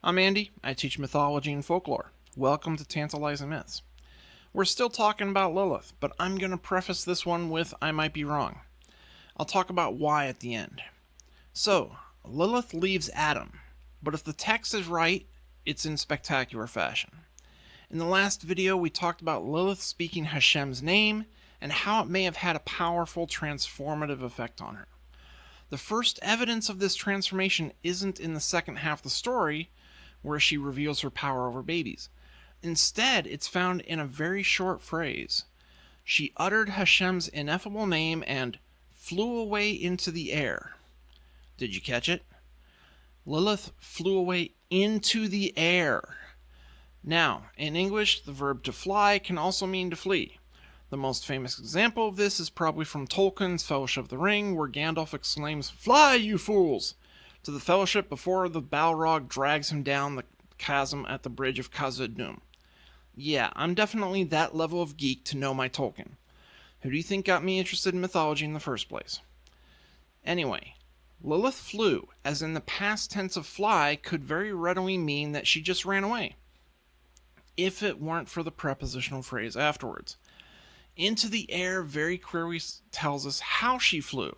I'm Andy. I teach mythology and folklore. Welcome to Tantalizing Myths. We're still talking about Lilith, but I'm going to preface this one with I might be wrong. I'll talk about why at the end. So, Lilith leaves Adam, but if the text is right, it's in spectacular fashion. In the last video, we talked about Lilith speaking Hashem's name and how it may have had a powerful transformative effect on her. The first evidence of this transformation isn't in the second half of the story, where she reveals her power over babies. Instead, it's found in a very short phrase. She uttered Hashem's ineffable name and flew away into the air. Did you catch it? Lilith flew away into the air. Now, in English, the verb to fly can also mean to flee. The most famous example of this is probably from Tolkien's Fellowship of the Ring, where Gandalf exclaims, "Fly, you fools!" to the Fellowship before the Balrog drags him down the chasm at the bridge of Khazad-dûm. Yeah, I'm definitely that level of geek to know my Tolkien. Who do you think got me interested in mythology in the first place? Anyway, Lilith flew, as in the past tense of fly, could very readily mean that she just ran away, if it weren't for the prepositional phrase afterwards. Into the air very clearly tells us how she flew.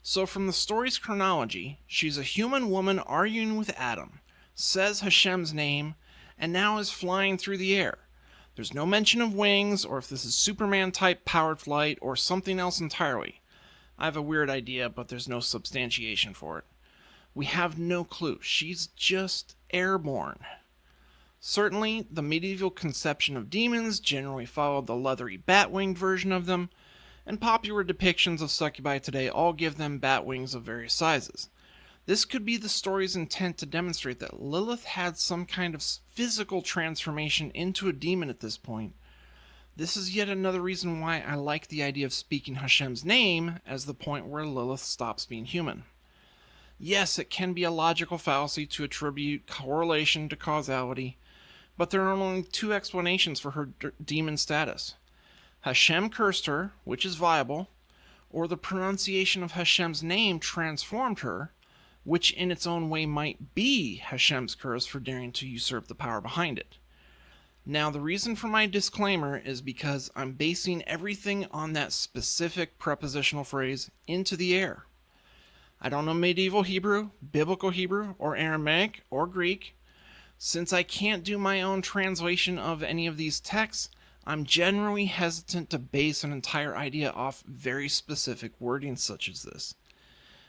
So from the story's chronology, she's a human woman arguing with Adam, says Hashem's name, and now is flying through the air. There's no mention of wings, or if this is Superman-type powered flight, or something else entirely. I have a weird idea, but there's no substantiation for it. We have no clue. She's just airborne. Certainly, the medieval conception of demons generally followed the leathery bat-winged version of them, and popular depictions of succubi today all give them bat wings of various sizes. This could be the story's intent to demonstrate that Lilith had some kind of physical transformation into a demon at this point. This is yet another reason why I like the idea of speaking Hashem's name as the point where Lilith stops being human. Yes, it can be a logical fallacy to attribute correlation to causality, but there are only two explanations for her demon status. Hashem cursed her, which is viable, or the pronunciation of Hashem's name transformed her, which in its own way might be Hashem's curse for daring to usurp the power behind it. Now, the reason for my disclaimer is because I'm basing everything on that specific prepositional phrase, into the air. I don't know medieval Hebrew, biblical Hebrew, or Aramaic, or Greek. Since I can't do my own translation of any of these texts, I'm generally hesitant to base an entire idea off very specific wording such as this.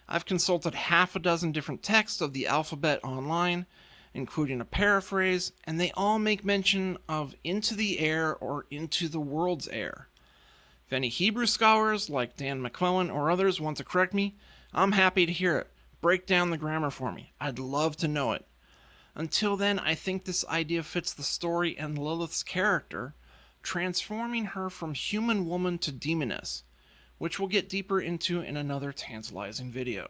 I've consulted half a dozen different texts of the alphabet online, including a paraphrase, and they all make mention of into the air or into the world's air. If any Hebrew scholars like Dan McClellan or others want to correct me, I'm happy to hear it. Break down the grammar for me. I'd love to know it. Until then, I think this idea fits the story and Lilith's character, transforming her from human woman to demoness, which we'll get deeper into in another tantalizing video.